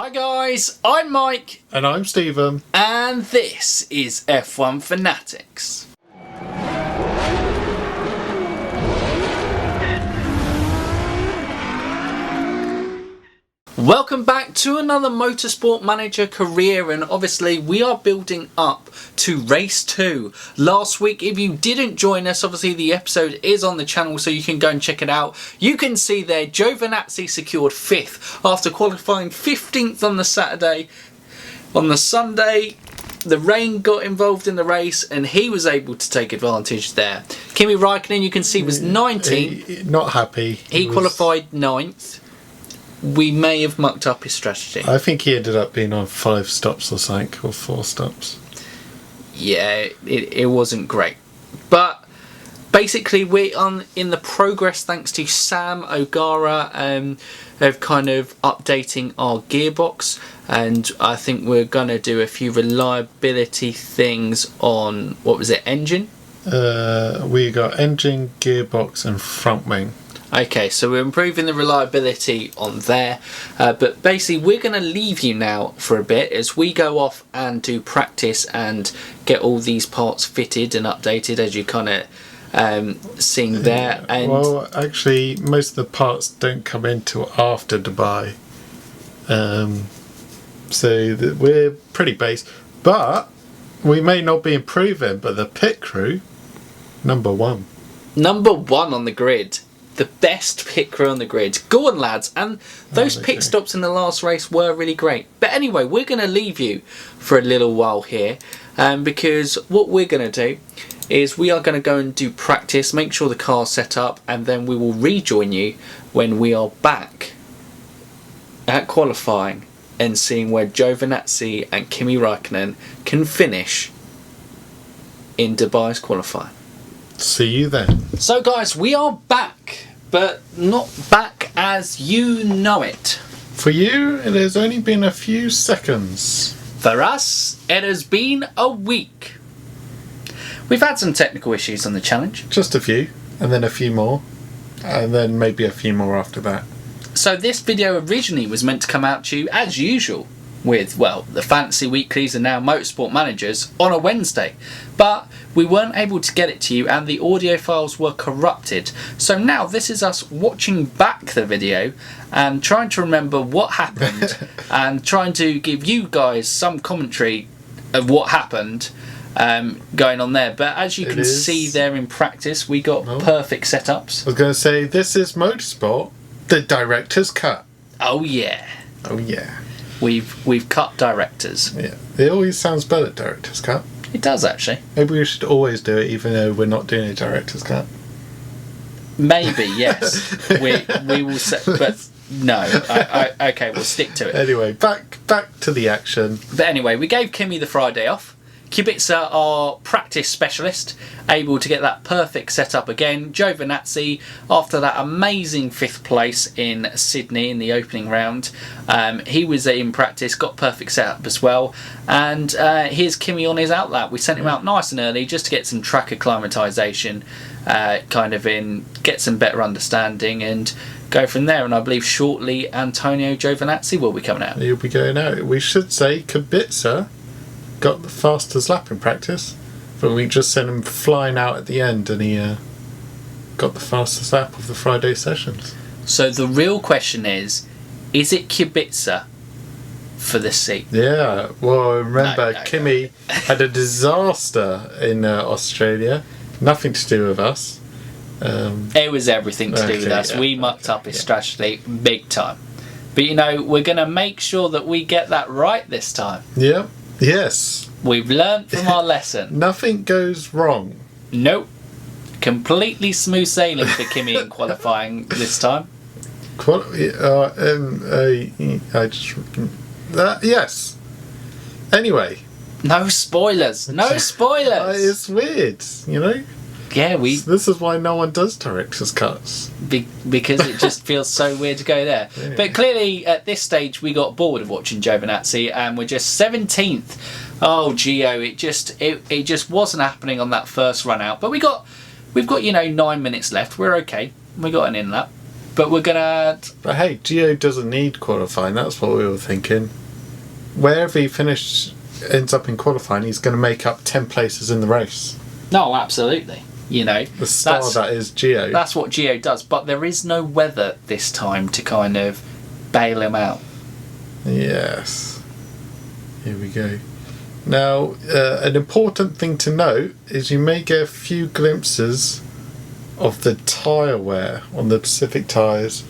Hi guys, I'm Mike. And I'm Stephen. And this is F1 Fanatics. Welcome back to another Motorsport Manager career, and obviously we are building up to race 2. Last week, if you didn't join us, obviously the episode is on the channel so you can go and check it out. You can see there Giovinazzi secured 5th after qualifying 15th on the Saturday. On the Sunday, the rain got involved in the race and he was able to take advantage there. Kimi Raikkonen, you can see, was 19th. Not happy. He qualified 9th. We may have mucked up his strategy. I think he ended up being on 5 stops or something, or 4 stops. Yeah, it wasn't great. But basically we're in the progress thanks to Sam O'Gara of kind of updating our gearbox, and I think we're going to do a few reliability things on, what was it, engine? We got engine, gearbox and front wing. Okay, so we're improving the reliability on there, but basically we're going to leave you now for a bit as we go off and do practice and get all these parts fitted and updated, as you kind of seen there. And well, actually, most of the parts don't come in till after Dubai, so we're pretty base. But we may not be improving, but the pit crew, number 1 on the grid. The best pit crew on the grid. Go on, lads. And those pit stops in the last race were really great. But anyway, we're going to leave you for a little while here, because what we're going to do is we are going to go and do practice, make sure the car's set up, and then we will rejoin you when we are back at qualifying and seeing where Giovinazzi and Kimi Raikkonen can finish in Dubai's qualifying. See you then. So guys, we are back, but not back as you know it. For you, it has only been a few seconds. For us, it has been a week. We've had some technical issues on the challenge. Just a few, and then a few more, and then maybe a few more after that. So this video originally was meant to come out to you as usual with, well, the Fantasy Weeklies and now Motorsport Managers on a Wednesday. But we weren't able to get it to you and the audio files were corrupted. So now this is us watching back the video and trying to remember what happened and trying to give you guys some commentary of what happened going on there. But as you can see there in practice, we got perfect setups. I was going to say, this is Motorsport, the director's cut. Oh yeah. Oh yeah. We've cut directors. Yeah, it always sounds better, director's cut. It does, actually. Maybe we should always do it, even though we're not doing a director's cut. Maybe, yes. we will set, but no. Okay, we'll stick to it. Anyway, back to the action. But anyway, we gave Kimi the Friday off. Kubica, our practice specialist, able to get that perfect setup again. Giovinazzi, after that amazing 5th place in Sydney in the opening round, he was in practice, got perfect setup as well. And here's Kimi on his outlap. We sent him out nice and early just to get some track acclimatisation kind of in, get some better understanding and go from there. And I believe shortly Antonio Giovinazzi will be coming out. He'll be going out. We should say Kubica got the fastest lap in practice, but we just sent him flying out at the end and he got the fastest lap of the Friday sessions. So the real question is it Kubica for this seat? Yeah, well, remember Kimi had a disaster in Australia, nothing to do with us. It was everything to do with us. We mucked up his strategy big time. But you know, we're going to make sure that we get that right this time. Yep. Yes. We've learnt from our lesson. Nothing goes wrong. Nope. Completely smooth sailing for Kimi in qualifying this time. Yes. Anyway. No spoilers. No spoilers. It's weird, you know? Yeah, This is why no one does director's cuts. Because it just feels so weird to go there. Anyway. But clearly, at this stage, we got bored of watching Giovinazzi, and we're just 17th. Oh, Gio, it just wasn't happening on that first run out. But we've got 9 minutes left. We're okay. We got an in lap. But we're gonna. But hey, Gio doesn't need qualifying. That's what we were thinking. Wherever he ends up in qualifying, he's going to make up 10 places in the race. No, absolutely. You know, The star that is Gio. That's what Gio does. But there is no weather this time to kind of bail him out. Yes. Here we go. Now, an important thing to note is you may get a few glimpses of the tyre wear on the Pacific tyres.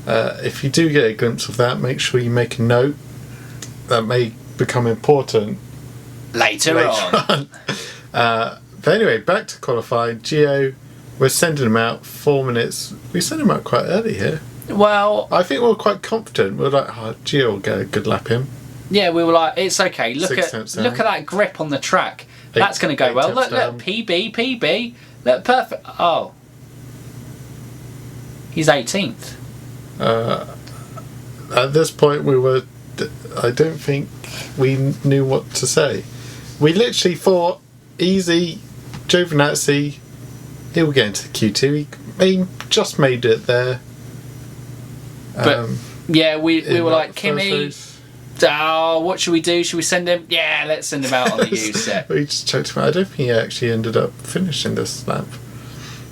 If you do get a glimpse of that, make sure you make a note. That may become important Later on. But anyway, back to qualifying. Gio, we're sending him out 4 minutes. We sent him out quite early here. Well, I think we're quite confident. We're like, Gio will get a good lap in. yeah, we were like, it's okay. Look 6 at tenths down. that grip on the track. That's going to go 8 well. tenths Look, down. PB. Look, perfect. Oh. He's 18th. At this point, I don't think we knew what to say. We literally thought, easy, Giovinazzi, he'll get into the Q2. He just made it there. But, yeah, we were like, First Kimi, race. what should we do? Should we send him? Yeah, let's send him out on the used set. We just checked him out. I don't think he actually ended up finishing this lap.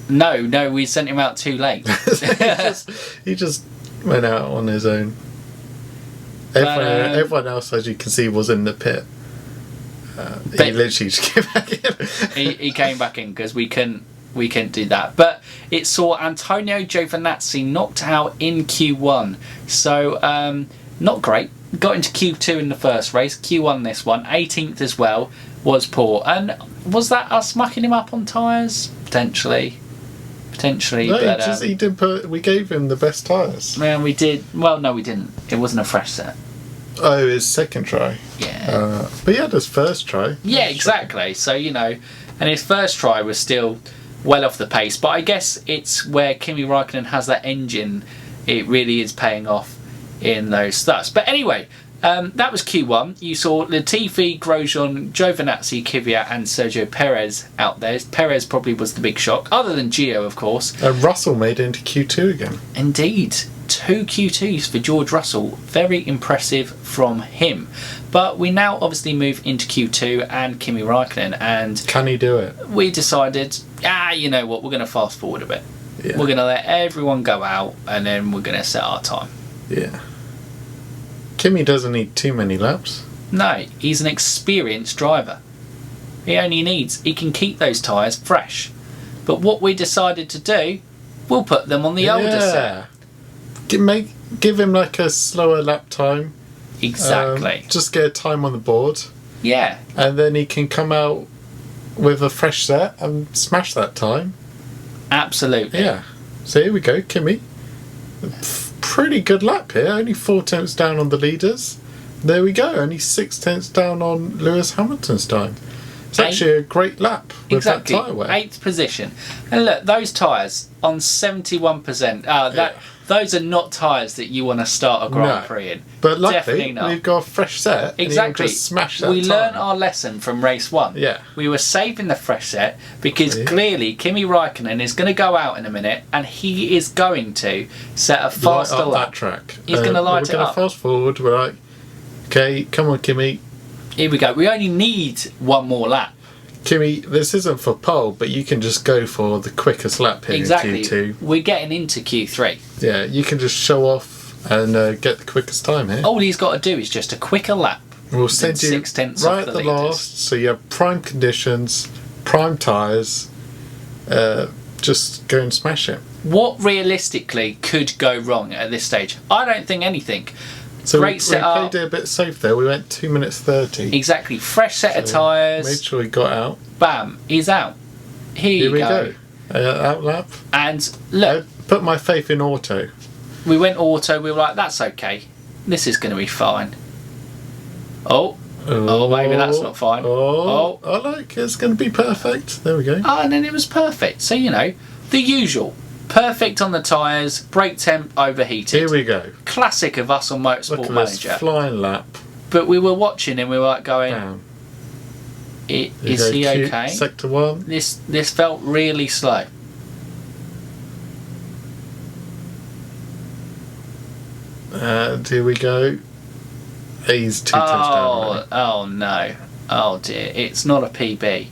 No, we sent him out too late. he just went out on his own. Everyone else, as you can see, was in the pit. He literally just came back in. he came back in because we couldn't do that. But it saw Antonio Giovinazzi knocked out in Q1, so not great. Got into Q2 in the first race, Q1 this one, 18th as well, was poor. And was that us mucking him up on tyres? Potentially. No, But he didn't put. We gave him the best tyres. man, we did. Well, no, we didn't. It wasn't a fresh set. Oh, his second try. Yeah. But he had his first try. Yeah, exactly. So, you know, and his first try was still well off the pace. But I guess it's where Kimi Räikkönen has that engine, it really is paying off in those stats. But anyway, that was Q1. You saw Latifi, Grosjean, Giovinazzi, Kvyat and Sergio Perez out there. Perez probably was the big shock, other than Gio, of course. Russell made it into Q2 again. Indeed. 2 Q2s for George Russell. Very impressive from him. But we now obviously move into Q2 and Kimi Räikkönen, and Can he do it? we decided, you know what, we're going to fast forward a bit. Yeah. We're going to let everyone go out and then we're going to set our time. Yeah. Kimi doesn't need too many laps. No, he's an experienced driver. He can keep those tyres fresh. But what we decided to do, we'll put them on the older set. Give him like a slower lap time. Exactly. Just get a time on the board. Yeah. And then he can come out with a fresh set and smash that time. Absolutely. Yeah. So here we go, Kimi. Pretty good lap here. Only 4 tenths down on the leaders. There we go. Only 6 tenths down on Lewis Hamilton's time. It's actually a great lap with Exactly. that tyre wear. 8th position. And look, those tyres on 71%. Those are not tyres that you want to start a Grand Prix in. But Definitely luckily, not. we've got a fresh set. Exactly. And just smash that we time. learned our lesson from race 1. Yeah. We were saving the fresh set because clearly Kimi Räikkönen is going to go out in a minute and he is going to set a faster light up lap. that track. He's going to light it We're going up. to fast forward. We're like, okay, come on, Kimi. Here we go. We only need one more lap. Kimi, this isn't for pole, but you can just go for the quickest lap here Exactly. in Q2. We're getting into Q3. Yeah, you can just show off and get the quickest time here. All he's got to do is just a quicker lap. We'll send you 6 tenths right off at the the leaders. last, so you have prime conditions, prime tyres. Just go and smash it. What realistically could go wrong at this stage? I don't think anything. So Great we setup. played it a bit safe there. We went 2 minutes 30. Exactly. Fresh set of Made tyres. sure he got out. Bam. He's out. Here we go. Out lap. And look, I put my faith in auto. we went auto. We were like, that's okay. This is going to be fine. Oh, maybe that's not fine. Oh, I like it. It's going to be perfect. There we go. And then it was perfect. So, you know, the usual. Perfect on the tyres, brake temp overheated. Here we go. Classic of us on Look Motorsport at Manager. this flying lap. But we were watching and we were like going, Down. is he okay? Sector 1. This felt really slow. And here we go. He's 2 touchdowns. Oh no. Oh dear. It's not a PB.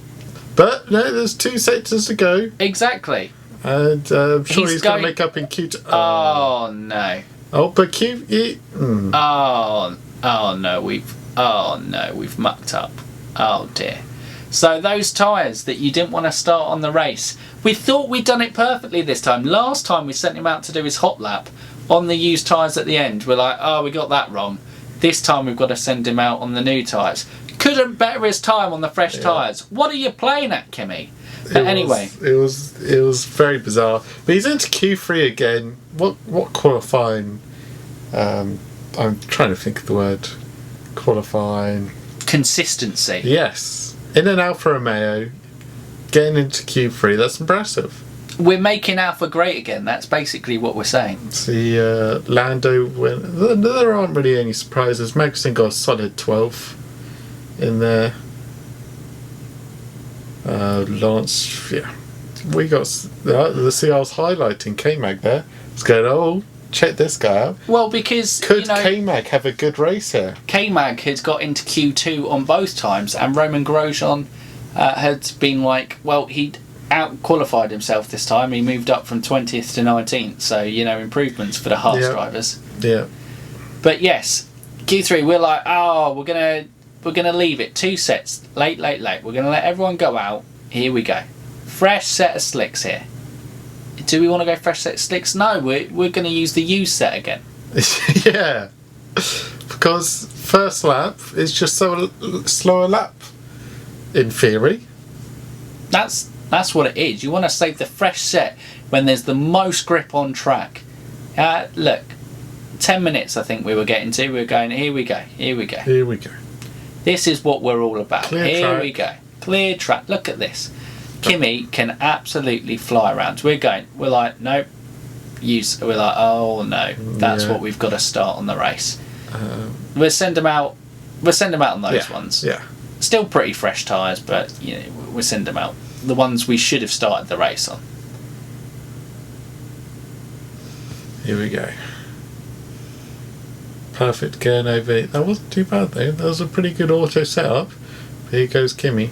But no, there's 2 sectors to go. Exactly. And I'm sure he's going to make up in Q2. Oh no. Oh, but Q... Oh no, we've mucked up. Oh dear. So those tyres that you didn't want to start on the race, we thought we'd done it perfectly this time. Last time we sent him out to do his hot lap on the used tyres at the end. We're like, oh, we got that wrong. This time we've got to send him out on the new tyres. Couldn't better his time on the fresh tyres. What are you playing at, Kimmy? But anyway, it was very bizarre. But he's into Q3 again. What qualifying? I'm trying to think of the word. Qualifying. Consistency. Yes, in an Alfa Romeo, getting into Q3. That's impressive. We're making Alfa great again. That's basically what we're saying. See, Lando went. There aren't really any surprises. Magnussen got a solid 12th in there. Lance, yeah, we got the see. I was highlighting K-Mag there. It's going, oh, check this guy out. Well, because could K-Mag have a good race here? K-Mag has got into Q2 on both times, and Roman Grosjean had been like, well, he'd out-qualified himself this time. He moved up from 20th to 19th, so improvements for the Haas drivers. Yeah. But yes, Q3, we're like, oh, we're gonna leave it 2 sets, late. We're gonna let everyone go out. Here we go, fresh set of slicks here. Do we want to go fresh set of slicks? No, we're gonna use the used set again. Yeah, because first lap is just so slower lap, in theory. That's what it is. You want to save the fresh set when there's the most grip on track. Look, 10 minutes I think we were getting to. We were going, here we go. This is what we're all about. Here we go. Clear track. Look at this. Kimi can absolutely fly around. We're like, nope. We're like, oh no. That's what we've got to start on the race. We'll send them out. We'll send them out on those ones. Yeah. Still pretty fresh tyres, but we'll send them out. The ones we should have started the race on. Here we go. Perfect going over. That wasn't too bad though. That was a pretty good auto setup. Here goes Kimi.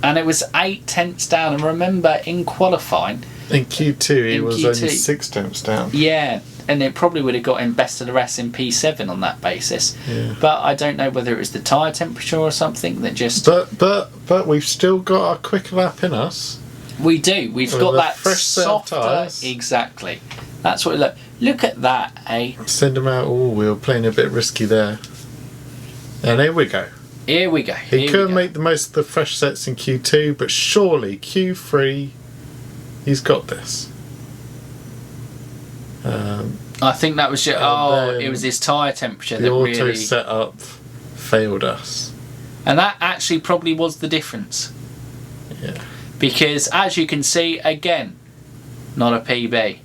And it was 8 tenths down. And remember, in qualifying, in Q2 he was only 6 tenths down. Yeah, and it probably would have got him best of the rest in P7 on that basis. Yeah. But I don't know whether it was the tyre temperature or something that just. But we've still got our quick lap in us. We do. We've got that fresh softer. Exactly. That's what. Look at that, eh? Send them out. Oh, we were playing a bit risky there. And here we go. Here we go. He could make the most of the fresh sets in Q2, but surely Q3, he's got this. I think that was just. It was his tyre temperature that really. The auto setup failed us. And that actually probably was the difference. Yeah. Because as you can see, again, not a PB.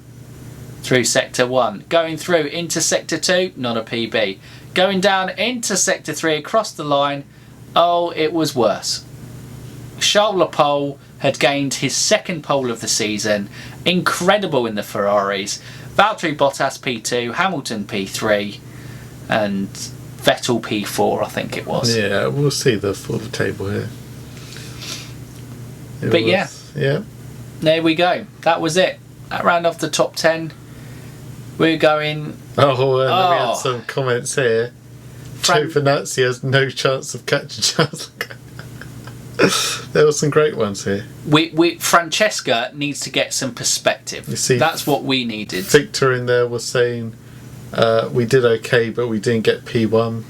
Through Sector 1. Going through into Sector 2, not a PB. Going down into Sector 3 across the line, it was worse. Charles Leclerc had gained his 2nd pole of the season. Incredible in the Ferraris. Valtteri Bottas P2, Hamilton P3, and Vettel P4, I think it was. Yeah, we'll see the full table here. Yeah, there we go. That was it. That round off the top 10. We're going. And we had some comments here. Giovinazzi has no chance of catching Charles. There were some great ones here. Francesca needs to get some perspective. You see, that's what we needed. Victor in there was saying we did okay, but we didn't get P1.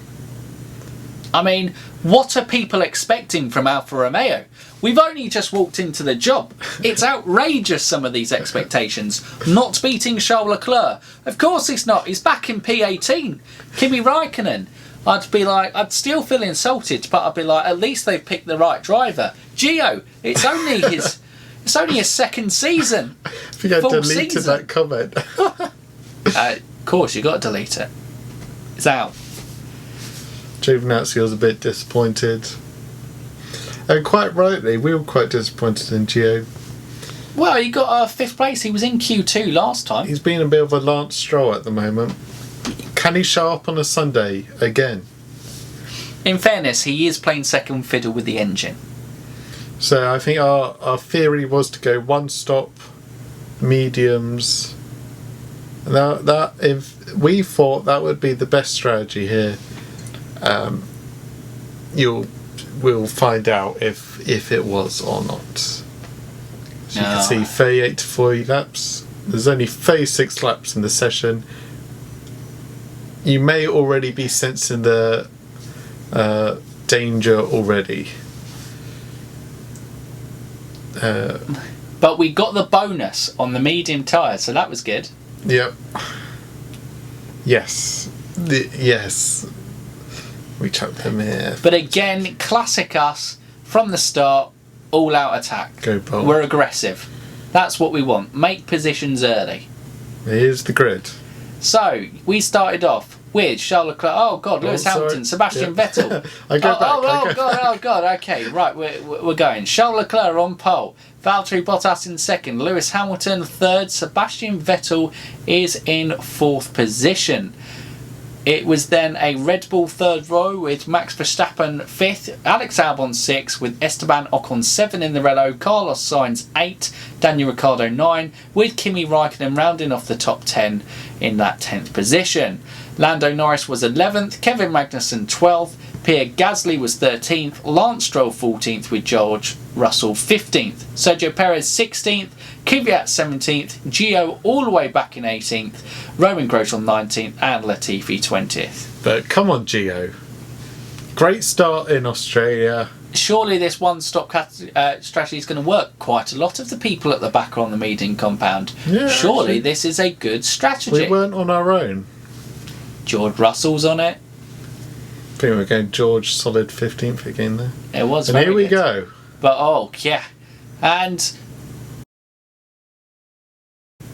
I mean, what are people expecting from Alfa Romeo? We've only just walked into the job. It's outrageous, some of these expectations. Not beating Charles Leclerc. Of course it's not. He's back in P18. Kimi Raikkonen. I'd still feel insulted, but I'd be like, at least they've picked the right driver. Gio, it's only his 2nd season. I think I deleted that comment. Of course, you got to delete it. It's out. Giovinazzi was a bit disappointed. And quite rightly, we were quite disappointed in Gio. Well, he got 5th place. He was in Q2 last time. He's been a bit of a Lance Stroll at the moment. Can he show up on a Sunday again? In fairness, he is playing second fiddle with the engine. So I think our theory was to go one stop, mediums. That if we thought that would be the best strategy here. We'll find out if it was or not. So you can see 38 to 40 laps. There's only 36 laps in the session. You may already be sensing the danger already. But we got the bonus on the medium tyres, so that was good. Yep. Yes. Yes. We chucked them here. But again, classic us from the start, all out attack. Go bold. We're aggressive. That's what we want. Make positions early. Here's the grid. So we started off with Charles Leclerc. Oh God, Lewis Hamilton, Sebastian Vettel. I go back. Oh God. Okay, right. We're going. Charles Leclerc on pole. Valtteri Bottas in second. Lewis Hamilton third. Sebastian Vettel is in 4th position. It was then a Red Bull third row with Max Verstappen 5th, Alex Albon 6th, with Esteban Ocon 7 in the Renault, Carlos Sainz 8, Daniel Ricciardo 9, with Kimi Raikkonen rounding off the top 10 in that 10th position. Lando Norris was 11th, Kevin Magnussen 12th, Pierre Gasly was 13th, Lance Stroll 14th with George Russell 15th, Sergio Perez 16th, Kvyat 17th, Gio all the way back in 18th, Roman Grosjean 19th and Latifi 20th. But come on, Gio. Great start in Australia. Surely this one-stop strategy is going to work. Quite a lot of the people at the back are on the median compound. Yeah, surely actually, this is a good strategy. We weren't on our own. George Russell's on it. I think we're going George solid 15th again there. It was and very here we good. go. But oh yeah. And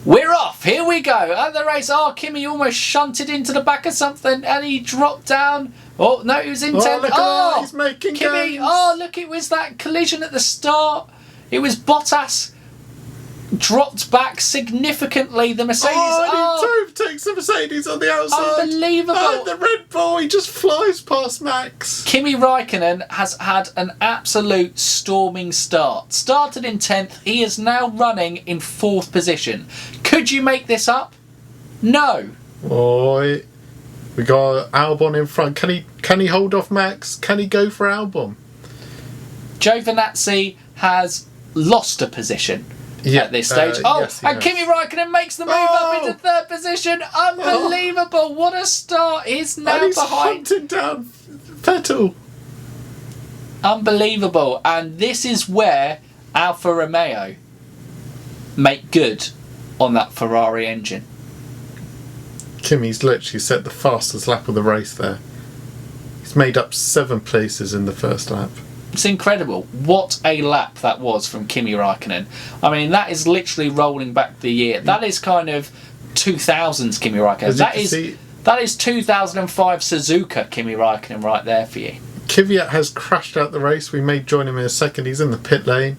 we're off. Here we go. At the race, Kimi almost shunted into the back of something and he dropped down. Oh no, he was in 10th. Look at that. He's making Kimi. gains. Oh look, it was that collision at the start. It was Bottas dropped back significantly. The Mercedes. Oh, and he takes the Mercedes on the outside. Unbelievable. And the Red Bull, he just flies past Max. Kimi Raikkonen has had an absolute storming start. Started in 10th. He is now running in 4th position. Could you make this up? No. Oh, we got Albon in front. Can he hold off Max? Can he go for Albon? Giovinazzi has lost a position at this stage. Yes, and Kimi Raikkonen makes the move up into 3rd position. Unbelievable. What a start. He's now and he's behind. hunting down Vettel. Unbelievable. And this is where Alfa Romeo make good on that Ferrari engine. Kimi's literally set the fastest lap of the race there. He's made up 7 places in the first lap. It's incredible. What a lap that was from Kimi Raikkonen. I mean, that is literally rolling back the year. That is kind of 2000s Kimi Raikkonen. That is 2005 Suzuka Kimi Raikkonen right there for you. Kvyat has crashed out the race. We may join him in a second. He's in the pit lane.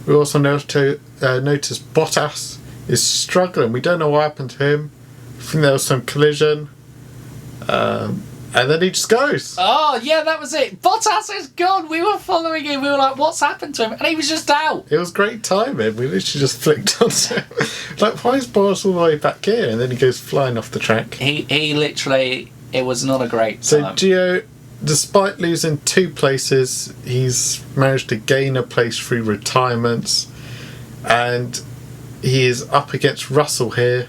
We also noticed Bottas is struggling. We don't know what happened to him. I think there was some collision. And then he just goes. Oh, yeah, that was it. Bottas is gone. We were following him. We were like, what's happened to him? And he was just out. It was great timing. We literally just flicked onto him. Like, why is Bottas all the way back here? And then he goes flying off the track. He literally, it was not a great time. So Gio, despite losing 2 places, he's managed to gain a place through retirements. And he is up against Russell here.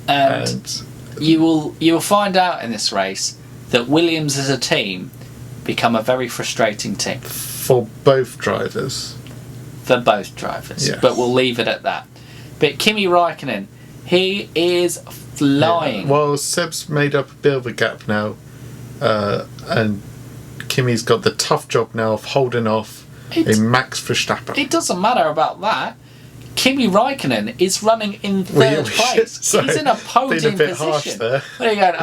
And you will find out in this race that Williams as a team become a very frustrating team. For both drivers. For both drivers. Yes. But we'll leave it at that. But Kimi Raikkonen, he is flying. Yeah. Well, Seb's made up a bit of a gap now. And Kimi's got the tough job now of holding off a Max Verstappen. It doesn't matter about that. Kimi Raikkonen is running in 3rd place. Sorry, he's in a podium been a bit position. harsh there. What are you going,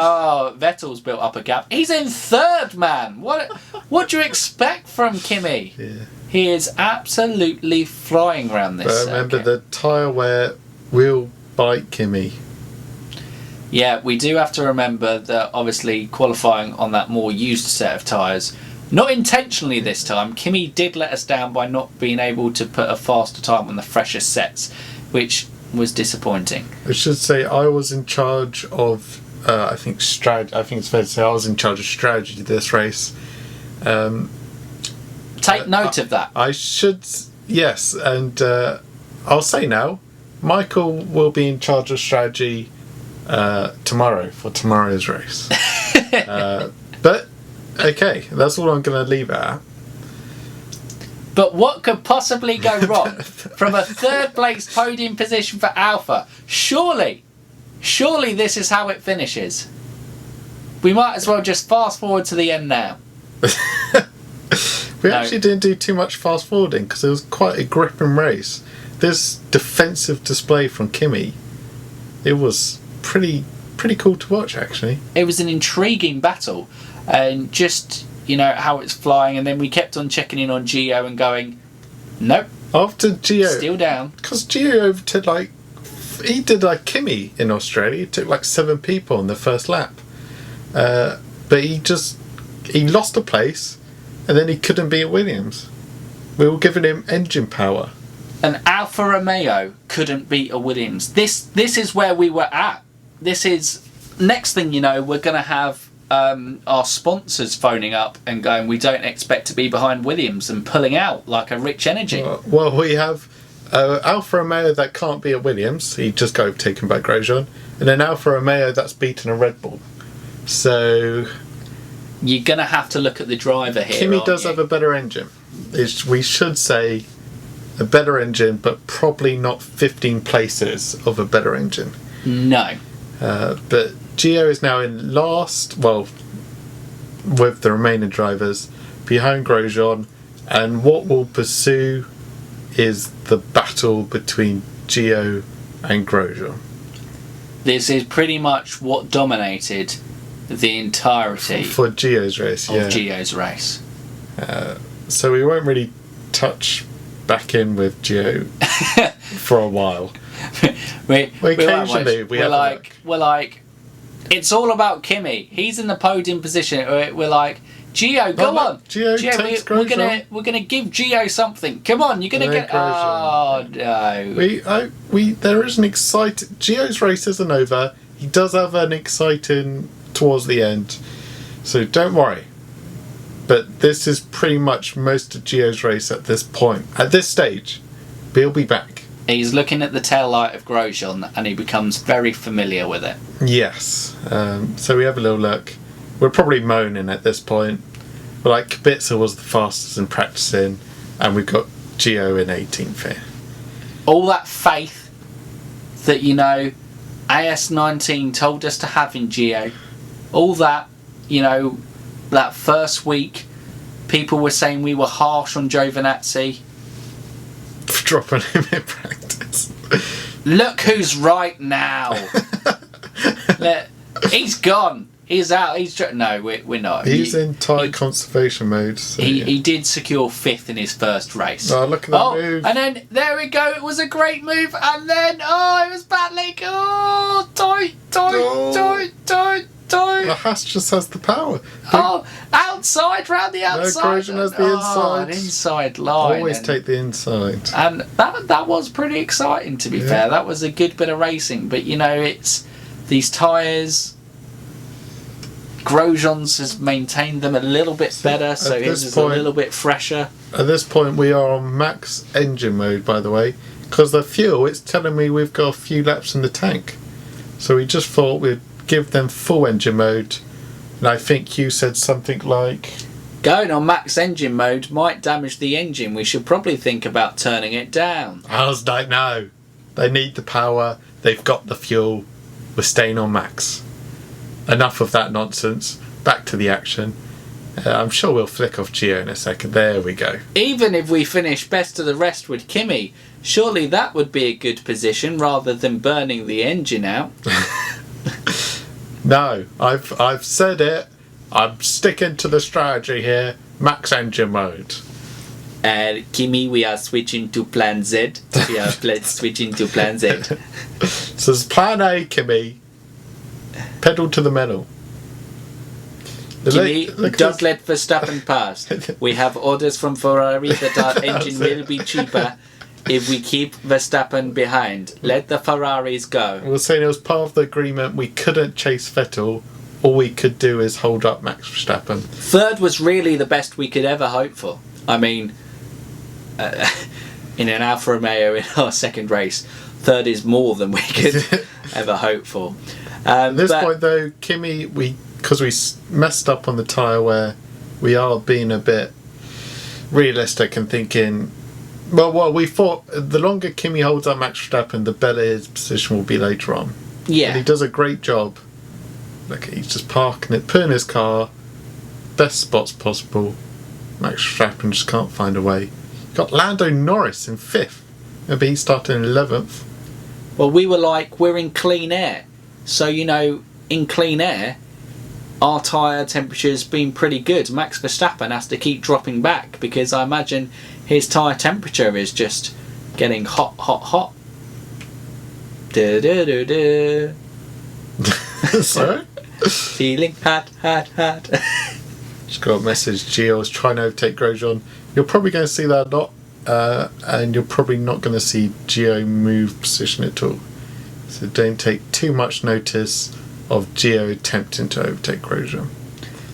Vettel's built up a gap. He's in 3rd, man. What do you expect from Kimi? Yeah. He is absolutely flying around this But remember, circuit. the tyre wear will bite Kimi. Yeah, we do have to remember that obviously qualifying on that more used set of tyres, not intentionally this time, Kimi did let us down by not being able to put a faster time on the fresher sets, which was disappointing. I should say I was in charge of, I think it's fair to say I was in charge of strategy this race. Take note of that. I should, yes, and I'll say now, Michael will be in charge of strategy tomorrow for tomorrow's race. But okay, that's all I'm going to leave it at. But what could possibly go wrong from a third place podium position for Alpha? Surely this is how it finishes. We might as well just fast forward to the end now. We actually didn't do too much fast forwarding because it was quite a gripping race. This defensive display from Kimi, it was pretty cool to watch actually. It was an intriguing battle, and just how it's flying, and then we kept on checking in on Gio and going, nope, After Gio, still down. because Gio overtook he did like Kimi in Australia. He took like 7 people on the first lap, but he lost a place, and then he couldn't beat Williams. We were giving him engine power. An Alfa Romeo couldn't beat a Williams. This is where we were at. This is, next thing you know, we're going to have our sponsors phoning up and going, we don't expect to be behind Williams, and pulling out like a Rich Energy. Well, we have Alfa Romeo that can't be a Williams. He just got overtaken by Grosjean. And then Alfa Romeo that's beaten a Red Bull. So You're going to have to look at the driver here. Kimi does have a better engine. We should say a better engine, but probably not 15 places of a better engine. No. But Gio is now in last, well, with the remaining drivers, behind Grosjean. And what will pursue is the battle between Gio and Grosjean. This is pretty much what dominated the entirety For Gio's race, of yeah. Gio's race. So we won't really touch back in with Gio for a while. Occasionally we have a we're like, it's all about Kimi. He's in the podium position. We're like, Gio, go on. Gio takes Grosjean. we're gonna give Gio something. Come on, you're gonna get. Oh no. There is an exciting. Gio's race isn't over. He does have an exciting towards the end, so don't worry. But this is pretty much most of Gio's race at this point. At this stage, but he'll be back. He's looking at the tail light of Grosjean, and he becomes very familiar with it. Yes. So we have a little look. We're probably moaning at this point. But like Kubica was the fastest in practicing, and we've got Gio in 18th here. All that faith that AS19 told us to have in Gio. All that, that first week, people were saying we were harsh on Giovinazzi. Dropping him in practice. Look who's right now. He's gone. He's out. No, we're not. He's in tyre conservation mode. So he did secure 5th in his first race. Oh, look at that move. And then, there we go. It was a great move. And then, it was battling. Oh, The Haas just has the power. Outside, round the outside. No, Grosjean has the inside. An inside line. Always take the inside. And that was pretty exciting, to be fair. That was a good bit of racing. But, it's these tyres. Grosjean's has maintained them a little bit better, so his is a little bit fresher. At this point, we are on max engine mode, by the way, because the fuel, it's telling me we've got a few laps in the tank. So we just thought we'd give them full engine mode, and I think you said something like, going on max engine mode might damage the engine. We should probably think about turning it down. I was like, no, they need the power, they've got the fuel, we're staying on max. Enough of that nonsense. Back to the action. I'm sure we'll flick off Gio in a second. There we go. Even if we finish best of the rest with Kimi, surely that would be a good position rather than burning the engine out. No, I've said it. I'm sticking to the strategy here. Max engine mode. Kimi, we are switching to Plan Z. We are switching to Plan Z. So it's Plan A, Kimi. Pedal to the metal. Kimi, don't let Verstappen pass. We have orders from Ferrari that our engine will be cheaper if we keep Verstappen behind. Let the Ferraris go. We were saying it was part of the agreement we couldn't chase Vettel. All we could do is hold up Max Verstappen. Third was really the best we could ever hope for. I mean, in an Alfa Romeo in our second race, third is more than we could ever hope for. At this point, though, Kimi, because we messed up on the tyre wear, we are being a bit realistic and thinking, well, we thought the longer Kimi holds up Max Verstappen, the better his position will be later on. Yeah. And he does a great job. Look, he's just parking it, putting his car, best spots possible. Max Verstappen just can't find a way. Got Lando Norris in 5th. Maybe he started in 11th. Well, we were like, we're in clean air. So, in clean air, our tyre temperature's been pretty good. Max Verstappen has to keep dropping back because I imagine his tyre temperature is just getting hot, hot, hot. Da-da-da-da. Sorry? Feeling hot, hot, hot. Just got a message. Gio's trying to overtake Grosjean. You're probably going to see that a lot, and you're probably not going to see Gio move position at all. So don't take too much notice of Gio attempting to overtake Grosjean.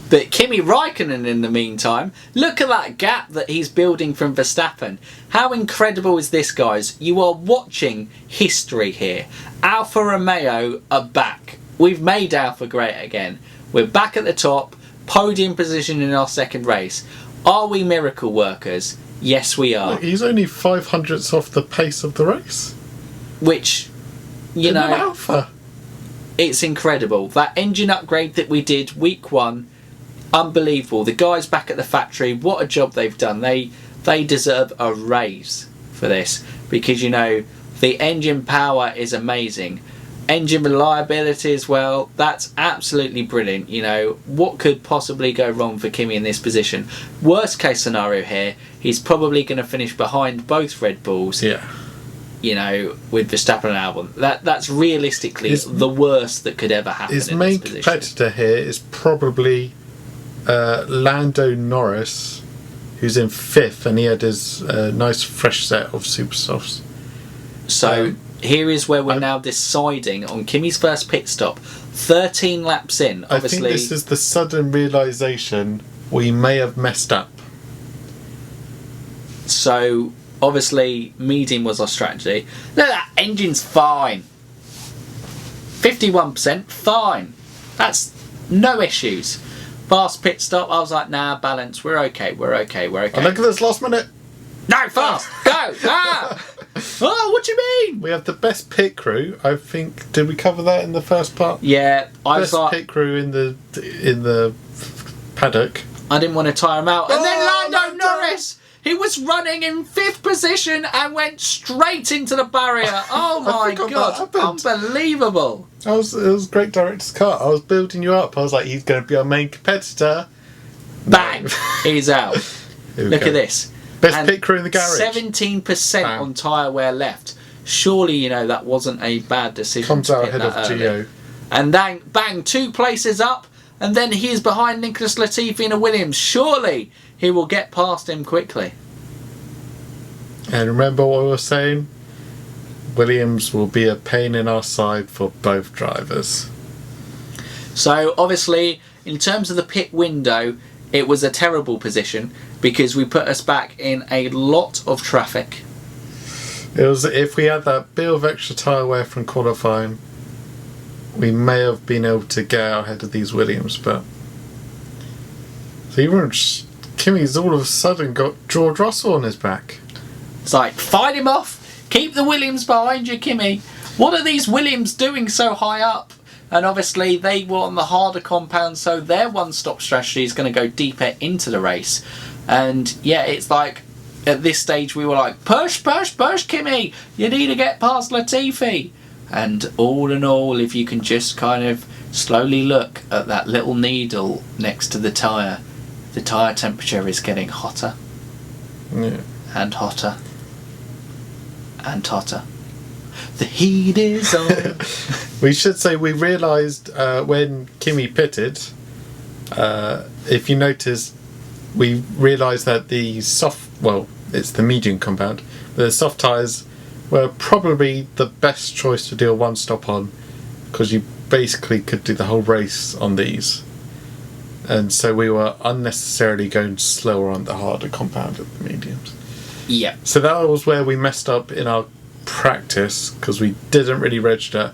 But Kimi Raikkonen, in the meantime, look at that gap that he's building from Verstappen. How incredible is this, guys? You are watching history here. Alfa Romeo are back. We've made Alfa great again. We're back at the top, podium position in our second race. Are we miracle workers? Yes, we are. Look, he's only 500ths off the pace of the race. Which, In an Alfa. It's incredible. That engine upgrade that we did week 1, unbelievable. The guys back at the factory, what a job they've done. They deserve a raise for this because, the engine power is amazing. Engine reliability as well, that's absolutely brilliant. What could possibly go wrong for Kimi in this position? Worst case scenario here, he's probably going to finish behind both Red Bulls. Yeah. With Verstappen and Albon. That's realistically the worst that could ever happen. His in main this position. competitor here is probably Lando Norris, who's in 5th, and he had his nice fresh set of super softs. So here is where we're now deciding on Kimi's first pit stop. 13 laps in, obviously. I think this is the sudden realisation we may have messed up. So obviously medium was our strategy. Look, that engine's fine. 51%, fine. That's no issues. Fast pit stop, I was like, nah, balance, we're okay. And look at this last minute. No, fast, go, ah! Oh, what do you mean? We have the best pit crew. I think. Did we cover that in the first part? Yeah, I was best like, pit crew in the paddock. I didn't want to tire him out, and then Lando Lando! Norris. He was running in 5th position and went straight into the barrier. Oh my god, unbelievable! It was great director's cut. I was building you up. I was like, he's going to be our main competitor. Bang! He's out. Look at this. Best pit crew in the garage. 17% on tyre wear left. Surely, that wasn't a bad decision. Comes to out pit ahead of that early. Gio. And then, bang, 2 places up, and then he's behind Nicholas Latifi in a Williams. Surely he will get past him quickly. And remember what we were saying? Williams will be a pain in our side for both drivers. So, obviously, in terms of the pit window, it was a terrible position because we put us back in a lot of traffic. It was, if we had that bit of extra tyre wear from qualifying, we may have been able to get out ahead of these Williams, but so Kimi's all of a sudden got George Russell on his back. It's like, fight him off, keep the Williams behind you, Kimi. What are these Williams doing so high up? And obviously they were on the harder compound, so their one-stop strategy is going to go deeper into the race. And yeah, it's like, at this stage we were like, push, push, push, Kimi, you need to get past Latifi. And all in all, if you can just kind of slowly look at that little needle next to the tyre temperature is getting hotter Yeah. And hotter. And hotter. The heat is on. We should say we realised when Kimi pitted, if you notice, we realised that the it's the medium compound, but the soft tyres were probably the best choice to do a one stop on, because you basically could do the whole race on these. And so we were unnecessarily going slower on the harder compound of the mediums. Yeah. So that was where we messed up in our practice, because we didn't really register.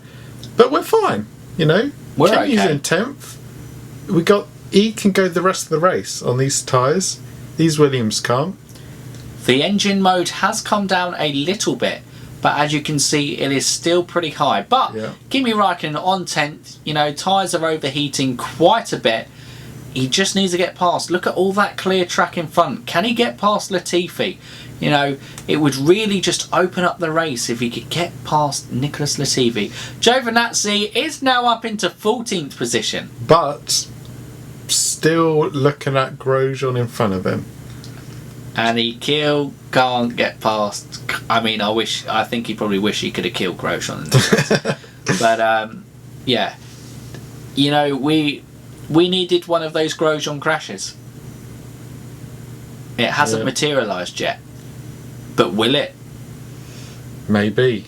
But we're fine, you know. We're Kimi's okay. in 10th. He can go the rest of the race on these tyres. These Williams can't. The engine mode has come down a little bit, but as you can see, it is still pretty high. But Yeah. Kimi Räikkönen on 10th, you know, tyres are overheating quite a bit. He just needs to get past. Look at all that clear track in front. Can he get past Latifi? You know, it would really just open up the race if he could get past Nicholas Latifi. Giovinazzi is now up into 14th position. But still looking at Grosjean in front of him. And he can't get past. I mean, I think he probably wish he could have killed Grosjean. But yeah, you know, we needed one of those Grosjean crashes. It hasn't materialised yet, but will it? Maybe.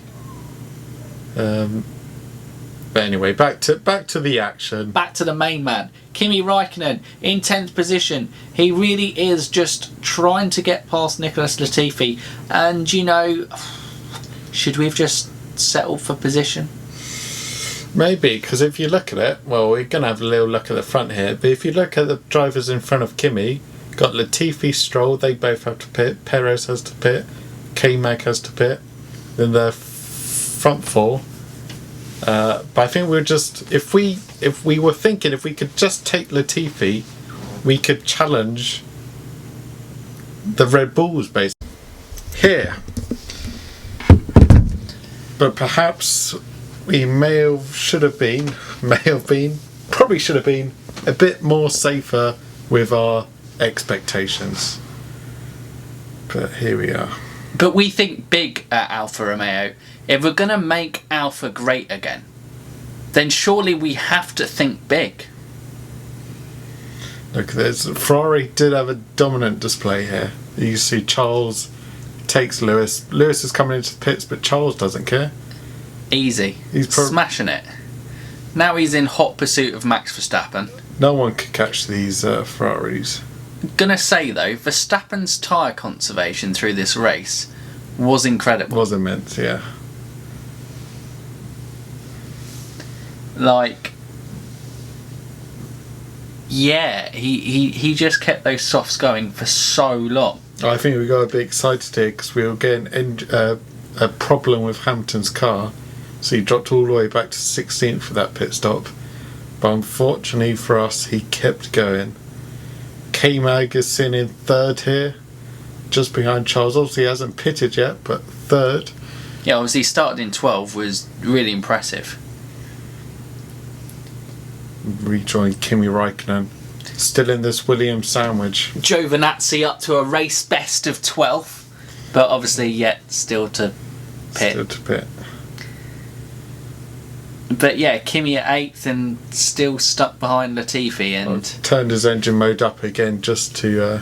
But anyway, back to the action. Back to the main man, Kimi Räikkönen in 10th position. He really is just trying to get past Nicholas Latifi, and you know, should we have just settled for position? Maybe, because if you look at it, well, we're going to have a little look at the front here, but if you look at the drivers in front of Kimi, got Latifi, Stroll, they both have to pit, Perez has to pit, K-Mag has to pit, then the front four. But I think we're just, if we were thinking if we could just take Latifi, we could challenge the Red Bulls basically here. But perhaps we should have been a bit more safer with our expectations. But here we are. But we think big at Alfa Romeo. If we're going to make Alfa great again, then surely we have to think big. Look, Ferrari did have a dominant display here. You see Charles takes Lewis. Lewis is coming into the pits, but Charles doesn't care. Easy. He's smashing it. Now he's in hot pursuit of Max Verstappen. No one could catch these Ferraris. Gonna say though, Verstappen's tyre conservation through this race was incredible. Was immense, yeah. Like, yeah, he just kept those softs going for so long. I think we got a bit excited here because we were getting a problem with Hamilton's car, so he dropped all the way back to 16th for that pit stop. But unfortunately for us, he kept going. K-Mag is sitting in third here, just behind Charles. Obviously, he hasn't pitted yet, but third. Yeah, obviously, started in 12 was really impressive. Rejoined Kimi Räikkönen, still in this Williams sandwich. Giovinazzi up to a race best of 12th, but obviously yet still to pit. But yeah, Kimi at 8th and still stuck behind Latifi, and turned his engine mode up again just to.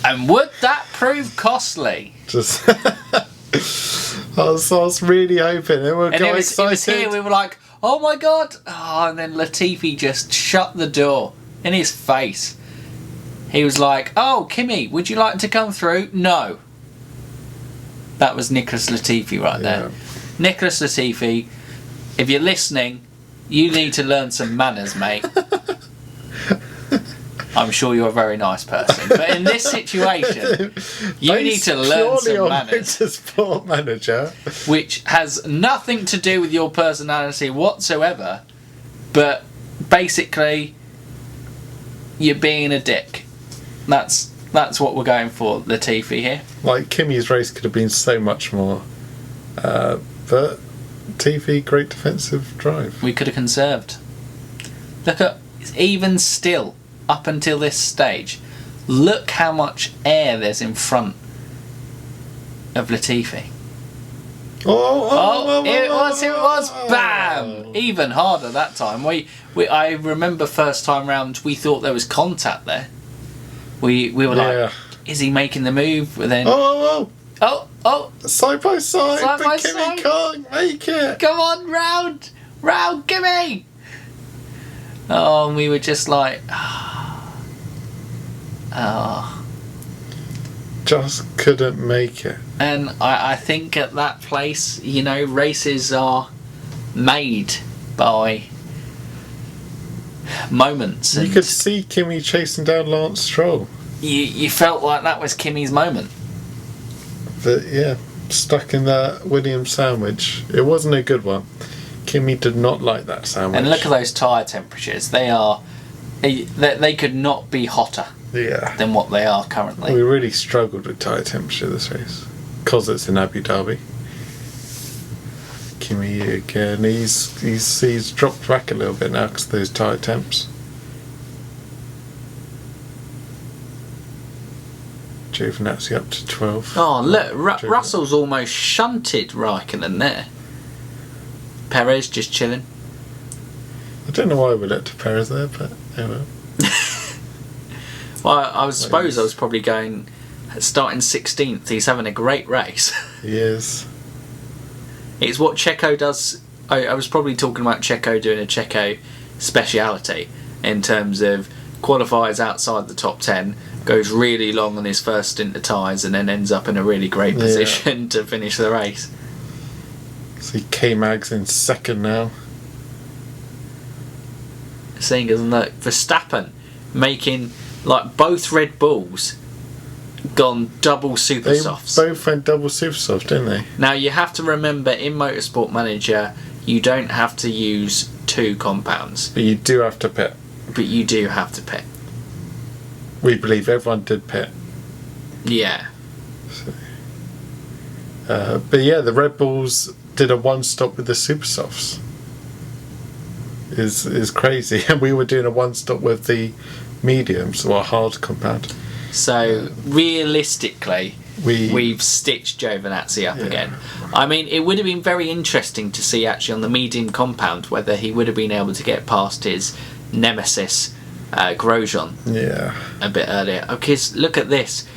And would that prove costly? Just. I was really hoping it would go excited. It was here. We were like, oh my god! Oh, and then Latifi just shut the door in his face. He was like, oh, Kimi, would you like to come through? No. That was Nicholas Latifi right there. Nicholas Latifi, if you're listening, you need to learn some manners, mate. I'm sure you're a very nice person, but in this situation, you need to learn some manners. Motorsport manager, which has nothing to do with your personality whatsoever, but basically, you're being a dick. That's what we're going for, Latifi here. Like, Kimi's race could have been so much more, but Latifi, great defensive drive. We could have conserved. Look at, even still, up until this stage, look how much air there's in front of Latifi. It was, bam! Even harder that time. I remember first time round, we thought there was contact there. We were like, is he making the move? And then side by side, Side but by Kimi side. can't make it. come on, round, gimme! Oh, and we were just like, Just couldn't make it. And I think at that place, races are made by moments. And You could see Kimi chasing down Lance Stroll. you felt like that was Kimi's moment. But yeah, stuck in that Williams sandwich. It wasn't a good one. Kimi did not like that sandwich. And look at those tyre temperatures. They could not be hotter than what they are currently. We really struggled with tyre temperature this race. Because it's in Abu Dhabi. Kimi again, he's dropped back a little bit now because of those tyre temps. Giovinazzi up to 12. Oh, look, Russell's almost shunted Raikkonen there. Perez just chilling. I don't know why we let Perez there, but oh well. Well, I suppose I was probably going, starting 16th, he's having a great race. He is. It's what Checo does. I was probably talking about Checo doing a Checo speciality in terms of qualifies outside the top 10, goes really long on his first stint of tyres, and then ends up in a really great position to finish the race. See K-Mag's in second now. Seeing as look, Verstappen making like both Red Bulls gone double super They softs. both went double super soft, didn't they? Now you have to remember in Motorsport Manager you don't have to use 2 compounds, But you do have to pit. but you do have to pit. We believe everyone did pit. Yeah. But yeah, the Red Bulls did a one stop with the super softs. Is crazy. And we were doing a one stop with the mediums or hard compound. So realistically, We've stitched Giovinazzi up again. I mean, it would have been very interesting to see actually on the medium compound whether he would have been able to get past his nemesis Grosjean a bit earlier. Because look at this,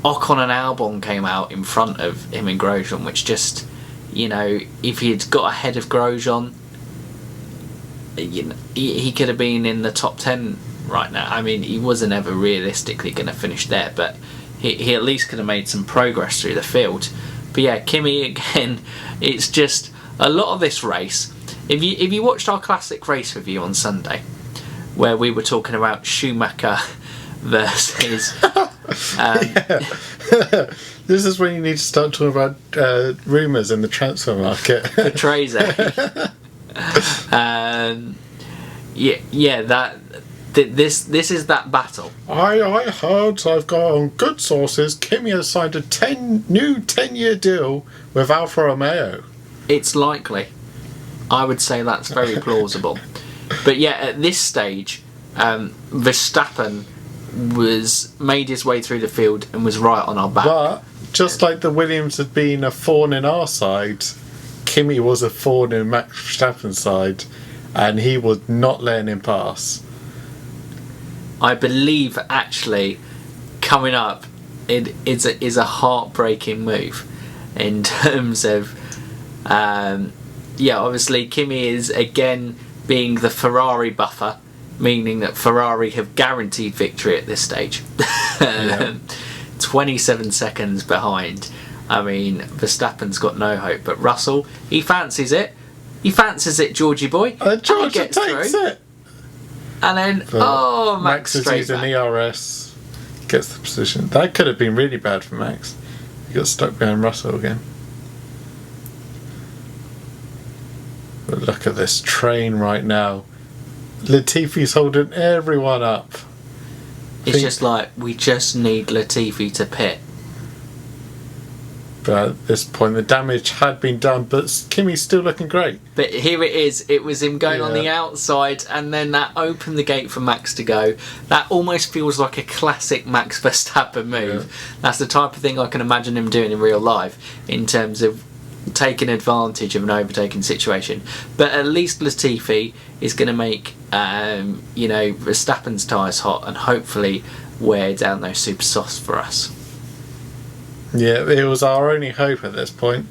Ocon and Albon came out in front of him and Grosjean, which just, if he'd got ahead of Grosjean, he could have been in the top 10 right now. I mean, he wasn't ever realistically going to finish there, but he at least could have made some progress through the field. But yeah, Kimi again, it's just a lot of this race. If you watched our classic race review on Sunday, where we were talking about Schumacher versus This is when you need to start talking about rumours in the transfer market. Patrese. This is that battle. I heard, I've got on good sources, Kimi has signed a new 10-year deal with Alfa Romeo. It's likely. I would say that's very plausible. But yeah, at this stage, Verstappen made his way through the field and was right on our back. But just like the Williams had been a thorn in our side, Kimi was a thorn in Max Verstappen's side, and he was not letting him pass. I believe actually coming up it is a heartbreaking move in terms of obviously Kimi is again being the Ferrari buffer, meaning that Ferrari have guaranteed victory at this stage. 27 seconds behind. I mean, Verstappen's got no hope, but Russell, he fancies it, Georgie boy, George and he gets takes through. it. And then, Max is straight using back. ERS, gets the position. That could have been really bad for Max. He got stuck behind Russell again. But look at this train right now. Latifi's holding everyone up. It's just like, we just need Latifi to pit. But at this point, the damage had been done, but Kimi's still looking great. But here it is. It was him going on Yeah. the outside, and then that opened the gate for Max to go. That almost feels like a classic Max Verstappen move. Yeah. That's the type of thing I can imagine him doing in real life, in terms of taking advantage of an overtaking situation. But at least Latifi is going to make Verstappen's tyres hot and hopefully wear down those super softs for us. Yeah, it was our only hope at this point.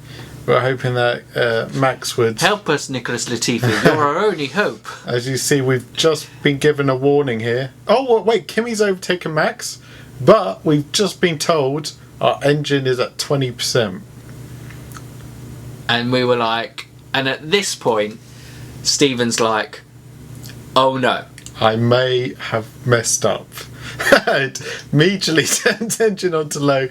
We were hoping that Max would... Help us, Nicholas Latifi. You're our only hope. As you see, we've just been given a warning here. Oh, wait, Kimi's overtaken Max, but we've just been told our engine is at 20%. And we were like... And at this point, Stephen's like, oh no. I may have messed up. And immediately turns engine onto low.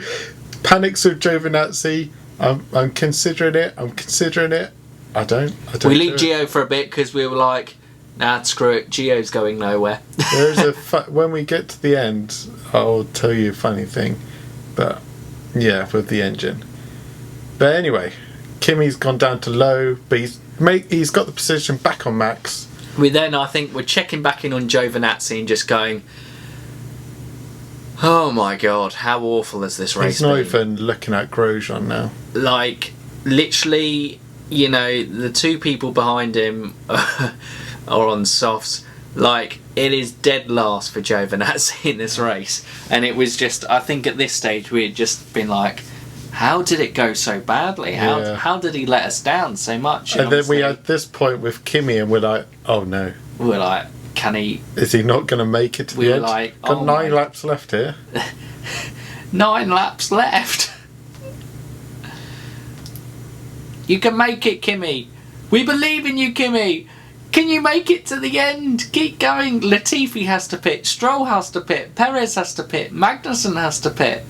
Panics with Giovinazzi. I'm considering it. I don't. We leave Gio for a bit because we were like, nah, screw it. Gio's going nowhere. There's when we get to the end, I'll tell you a funny thing. But yeah, with the engine. But anyway, Kimi's gone down to low, but he's got the position back on Max. I think we're checking back in on Giovinazzi and just going, oh my god, how awful has this race He's not been? even looking at Grosjean now. Like, literally, the two people behind him are on softs. Like, it is dead last for Giovinazzi in this race. And it was just, I think at this stage we had just been like, how did it go so badly? How did he let us down so much? And then we had this point with Kimi and we're like, oh no. We were like, can he... Is he not going to make it to the end? Like, got 9 laps left here. 9 laps left. You can make it, Kimi. We believe in you, Kimi. Can you make it to the end? Keep going. Latifi has to pit. Stroll has to pit. Perez has to pit. Magnussen has to pit.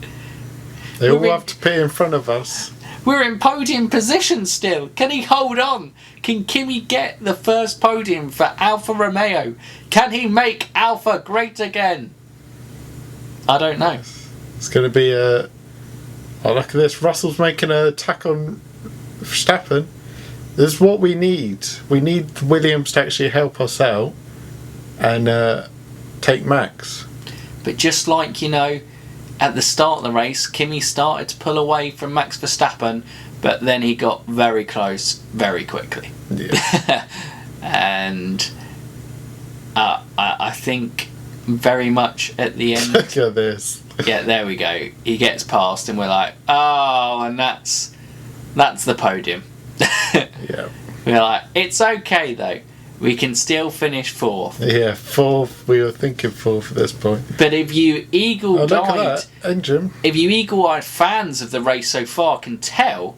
They all have to pit in front of us. We're in podium position still. Can he hold on? Can Kimi get the first podium for Alfa Romeo? Can he make Alfa great again? I don't know. It's going to be a... Oh, look at this. Russell's making an attack on Verstappen. This is what we need. We need Williams to actually help us out and take Max. But just like, at the start of the race, Kimi started to pull away from Max Verstappen, but then he got very close very quickly. Yeah. And I think very much at the end... Look at this. Yeah, there we go. He gets past and we're like, oh, and that's the podium. Yeah. We're like, it's okay though. We can still finish 4th. Yeah, 4th. We were thinking 4th at this point. But if you Look at that engine. If you eagle-eyed fans of the race so far can tell,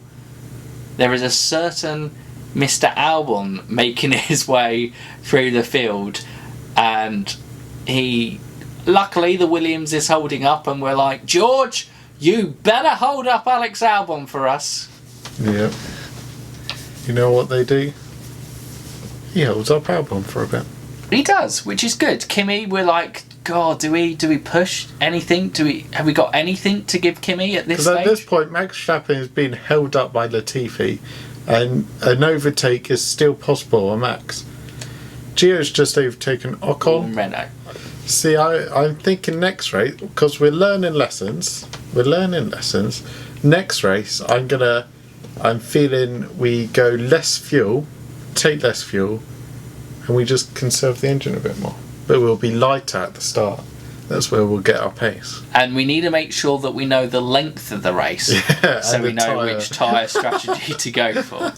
there is a certain Mr. Albon making his way through the field, and luckily the Williams is holding up, and we're like, George, you better hold up Alex Albon for us. Yeah. You know what they do? He holds up Albon for a bit. He does, which is good. Kimi, we're like, God, do we push anything? Have we got anything to give Kimi at this stage? Because at this point, Max Verstappen is being held up by Latifi, and an overtake is still possible on Max. Gio's just overtaken Ocon. Renault. See, I'm thinking next race, because we're learning lessons. Next race, I'm feeling we go less fuel, take less fuel, and we just conserve the engine a bit more. But we'll be lighter at the start. That's where we'll get our pace. And we need to make sure that we know the length of the race, so we know which tyre strategy to go for.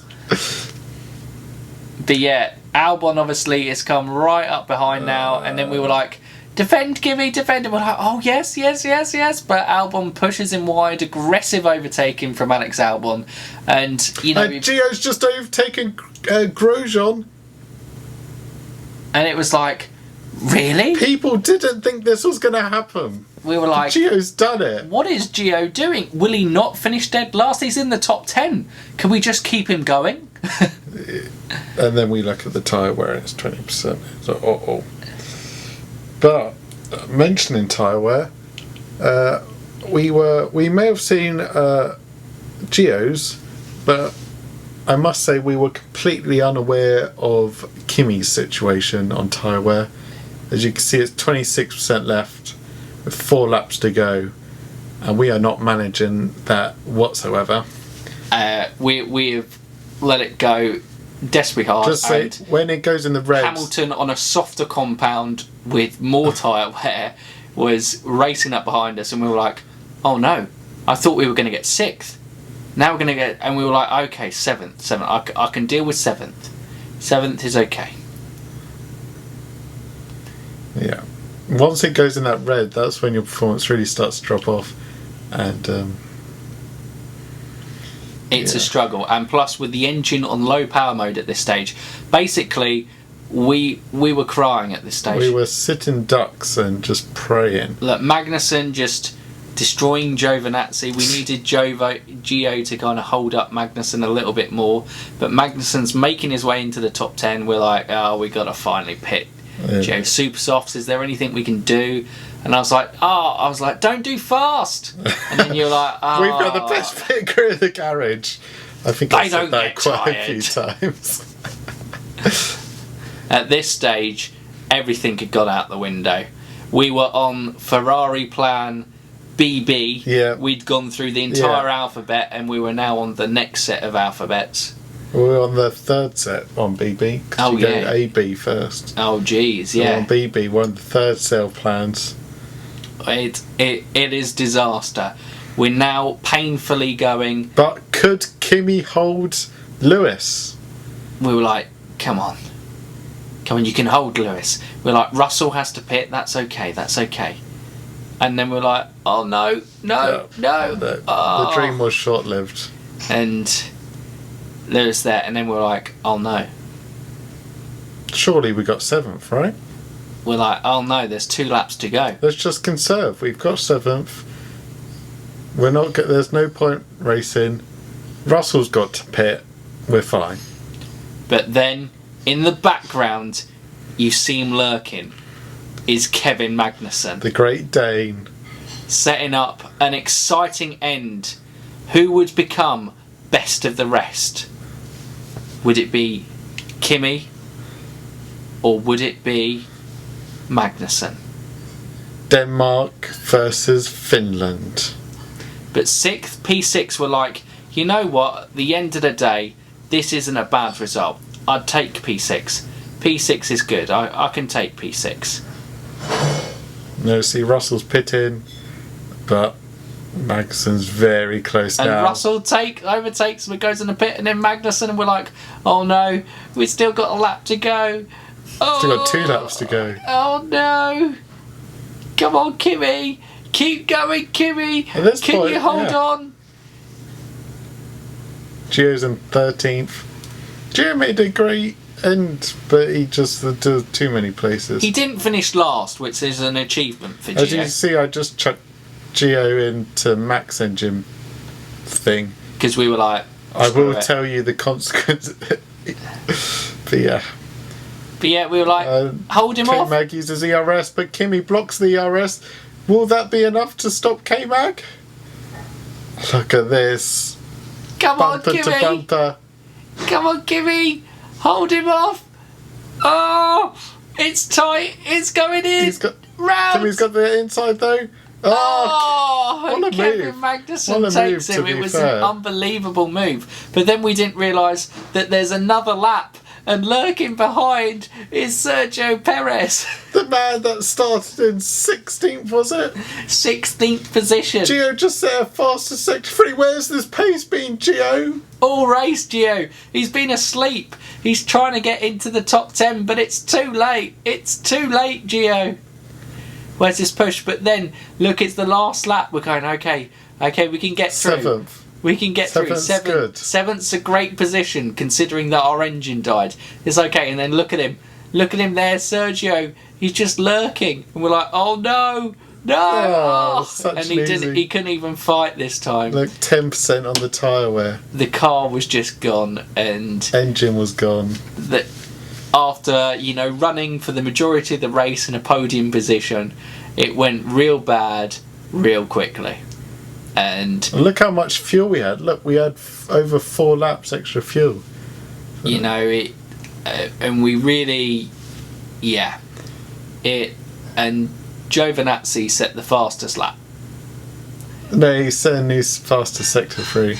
But yeah, Albon obviously has come right up behind now, and then we were like, defend, Kimi, defend. And we're like, oh yes. But Albon pushes him wide, aggressive overtaking from Alex Albon, and Gio's just overtaken Grosjean. And it was like, really? People didn't think this was going to happen. We were like, Gio's done it. What is Gio doing? Will he not finish dead last? He's in the top 10. Can we just keep him going? And then we look at the tyre wear and it's 20%. It's like, uh-oh. But mentioning tyre wear, we may have seen Gio's, but I must say we were completely unaware of Kimi's situation on tyre wear. As you can see, it's 26% left with 4 laps to go, and we are not managing that whatsoever. We have let it go desperately hard. Just say, when it goes in the reds... Hamilton on a softer compound with more tyre wear was racing up behind us, and we were like, oh no, I thought we were going to get 6th. Now we're going to get... And we were like, okay, 7th. I can deal with 7th. 7th is okay. Yeah. Once it goes in that red, that's when your performance really starts to drop off. And... it's a struggle. And plus, with the engine on low power mode at this stage, basically, we were crying at this stage. We were sitting ducks and just praying. Look, Magnussen just... destroying Giovinazzi. We needed Gio to kind of hold up Magnussen a little bit more, but Magnussen's making his way into the top 10. We're like, oh, we got to finally pit Gio. Super softs, is there anything we can do? And I was like, don't do fast. And then you're like, oh, we've got the best pit crew in the garage. I think I said that quite a few times. At this stage, everything had got out the window. We were on Ferrari plan BB. Yeah. We'd gone through the entire alphabet, and we were now on the next set of alphabets. We were on the 3rd set on BB. Oh, you go AB first. Oh, geez, So yeah. on BB, we're on the 3rd set of plans. It is disaster. We're now painfully going. But could Kimi hold Lewis? We were like, come on, you can hold Lewis. We're like, Russell has to pit. That's okay. And then we're like, oh no. The dream was short-lived. And Lewis there, and then we're like, oh no. Surely we got 7th, right? We're like, oh no, there's 2 laps to go. Let's just conserve. We've got 7th. We're not. There's no point racing. Russell's got to pit. We're fine. But then, in the background, you see him lurking. Is Kevin Magnussen. The Great Dane. Setting up an exciting end. Who would become best of the rest? Would it be Kimi? Or would it be Magnussen? Denmark versus Finland. But 6th, P6 were like, you know what, at the end of the day, this isn't a bad result. I'd take P6. P6 is good. I can take P6. No, see, Russell's pitting, but Magnussen's very close and now. And Russell overtakes him, goes in the pit, and then Magnussen, and we're like, oh no, we've still got a lap to go. Oh, still got 2 laps to go. Oh no. Come on, Kimi. Keep going, Kimi. Can you hold on? Gio's in 13th. Gio made a great end, but he just did too many places. He didn't finish last, which is an achievement for Gio. As you can see, I just chucked Gio into max engine thing. Because we were like, I will tell you the consequence. But yeah. But yeah, we were like, hold him off. K-Mag uses ERS, but Kimi blocks the ERS. Will that be enough to stop K-Mag? Look at this. Come on, Kimi. Bumper to bumper. Come on, Kimi. Hold him off. Oh, it's tight. It's going in. Round. Kimi's got the inside though. Oh, and Kevin Magnussen takes him. It was an unbelievable move. But then we didn't realise that there's another lap, and lurking behind is Sergio Perez. The man that started in 16th, was it? 16th position. Gio just set a fastest sector 3. Where's this pace been, Gio? All race, Gio. He's been asleep. He's trying to get into the top 10, but it's too late. It's too late, Gio. Where's this push? But then, look, it's the last lap. We're going, okay, we can get through. 7th. We can get through. Good. 7th's a great position, considering that our engine died. It's okay, and then look at him. Look at him there, Sergio. He's just lurking. And we're like, oh no. And he couldn't even fight this time. Like 10% on the tyre wear. The car was just gone, and engine was gone. After, running for the majority of the race in a podium position, it went real bad real quickly. And look how much fuel we had. Look, we had over 4 laps extra fuel. You know, and we really, and Giovinazzi set the fastest lap. No, he certainly is faster sector 3.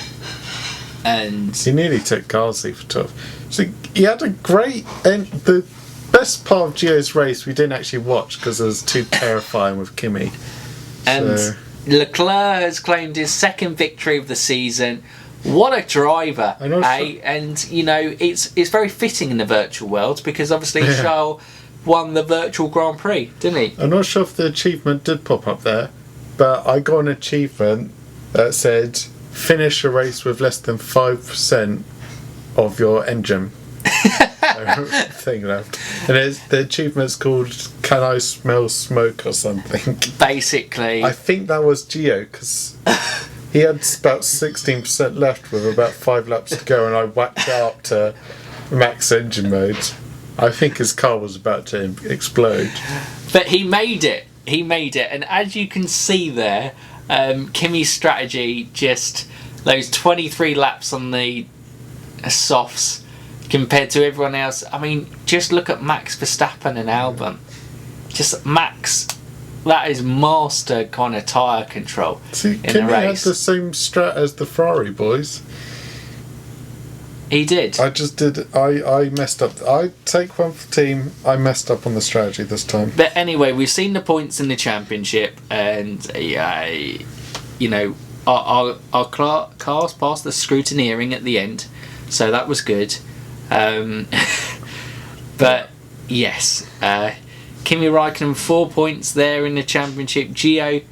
And he nearly took Gasly for 12. So he had a great... And the best part of Gio's race we didn't actually watch because it was too terrifying with Kimi. And Leclerc has claimed his second victory of the season. What a driver, eh? And, you know, it's very fitting in the virtual world because obviously Charles won the virtual Grand Prix, didn't he? I'm not sure if the achievement did pop up there, but I got an achievement that said finish a race with less than 5% of your engine thing left. And the achievement's called Can I Smell Smoke or something. Basically. I think that was Gio because he had about 16% left with about 5 laps to go and I whacked it up to max engine mode. I think his car was about to explode. But he made it. He made it. And as you can see there, Kimi's strategy, just those 23 laps on the softs compared to everyone else. I mean, just look at Max Verstappen and Albon. Just Max, that is master kind of tyre control. See, Kimi had the same strat as the Ferrari boys. He did. I messed up. I take one for the team. I messed up on the strategy this time. But anyway, we've seen the points in the championship, and you know, our cars passed the scrutineering at the end, so that was good. But yes, Kimi Räikkönen 4 points there in the championship. Gio,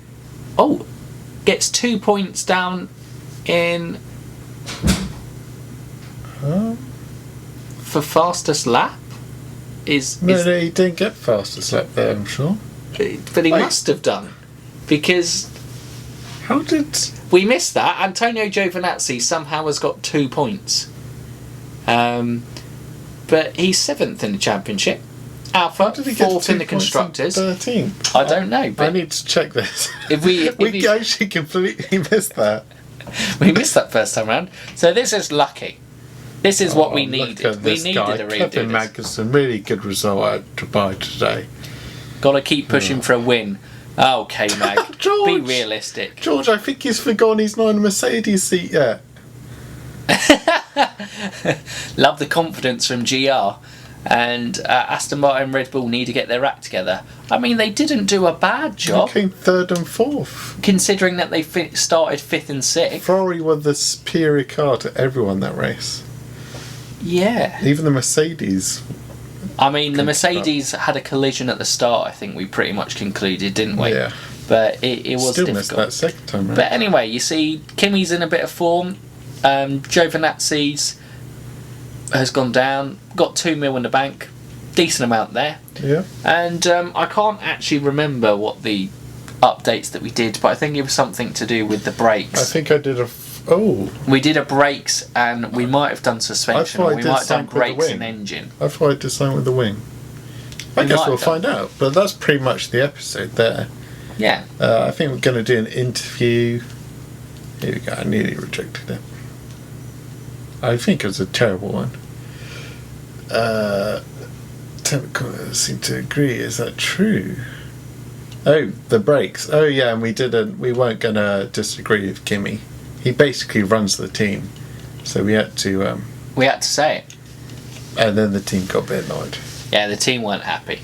gets 2 points down in. For fastest lap no, he didn't get fastest lap there, I'm sure. But he must have done, because how did we miss that? Antonio Giovinazzi somehow has got 2 points, but he's 7th in the championship. Alpha 4th in the constructors. 13th. I don't know. But I need to check this. If we actually completely missed that. We missed that first time round. So this is lucky. This is what we needed. We needed a redo. Kevin Magnussen, really good result at Dubai today. Got to keep pushing for a win. Okay, Mag. George, be realistic. George, I think he's forgotten he's not in a Mercedes seat yet. Love the confidence from GR. And Aston Martin and Red Bull need to get their act together. I mean, they didn't do a bad job. They came 3rd and 4th. Considering that they started 5th and 6th. Ferrari were the superior car to everyone that race. Yeah. Even the Mercedes. I mean, the Mercedes had a collision at the start, I think we pretty much concluded, didn't we? Yeah. But it was still difficult. Missed that second time, right? But anyway, you see, Kimi's in a bit of form. Giovinazzi's has gone down. Got 2 mil in the bank. Decent amount there. Yeah. And I can't actually remember what the updates that we did, but I think it was something to do with the brakes. I think I did we did a brakes, and we might have done suspension, or we might have done brakes and engine. I thought I did something with the wing. I guess we'll find out, but that's pretty much the episode there. Yeah. I think we're going to do an interview. Here we go, I nearly rejected it. I think it was a terrible one. Technical seem to agree, is that true? Oh, the brakes. Oh yeah, and we weren't going to disagree with Kimi. He basically runs the team, so we had to say it. And then the team got a bit annoyed. Yeah, the team weren't happy.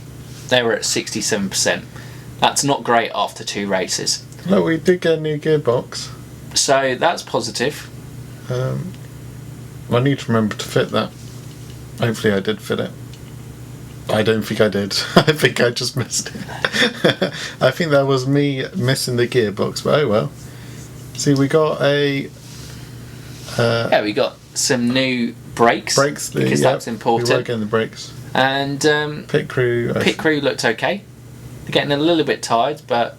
They were at 67%. That's not great after 2 races. No, we did get a new gearbox. So that's positive. I need to remember to fit that. Hopefully I did fit it. I don't think I did. I think I just missed it. I think that was me missing the gearbox, but oh well. See, we got we got some new brakes. Because that's important. We were getting the brakes. And pit crew looked okay. They're getting a little bit tired, but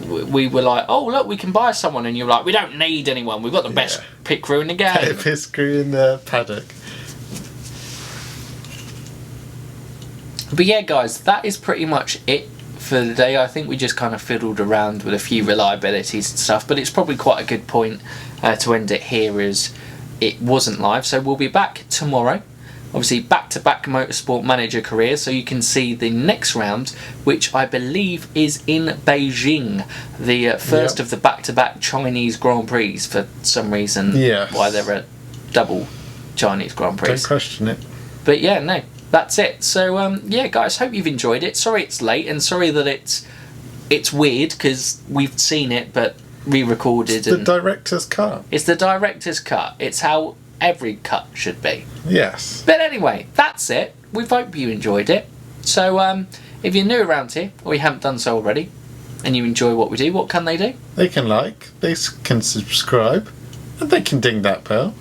we were like, oh look, we can buy someone, and you're like, we don't need anyone. We've got the best pit crew in the game. Pit crew in the paddock. But yeah, guys, that is pretty much it for the day. I think we just kind of fiddled around with a few reliabilities and stuff, but it's probably quite a good point to end it here, as it wasn't live. So we'll be back tomorrow. Obviously, back-to-back Motorsport Manager careers, so you can see the next round, which I believe is in Beijing, the first of the back-to-back Chinese Grand Prix for some reason. Yes. Why there are double Chinese Grand Prix. Don't question it. But yeah, no, that's it. So yeah, guys, hope you've enjoyed it. Sorry it's late, and sorry that it's weird because we've seen it but re-recorded. It's the director's cut. It's the director's cut. It's how every cut should be. Yes. But anyway, that's it. We hope you enjoyed it. So if you're new around here, or you haven't done so already, and you enjoy what we do, what can they do? They can like, they can subscribe, and they can ding that bell.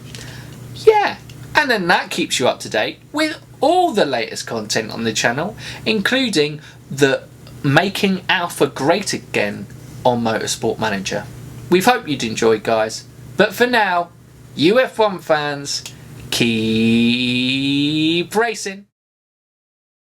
Yeah, and then that keeps you up to date with all the latest content on the channel, including the Making Alpha Great Again on Motorsport Manager. We've hoped you'd enjoy, guys. But for now, you F1 fans, keep racing.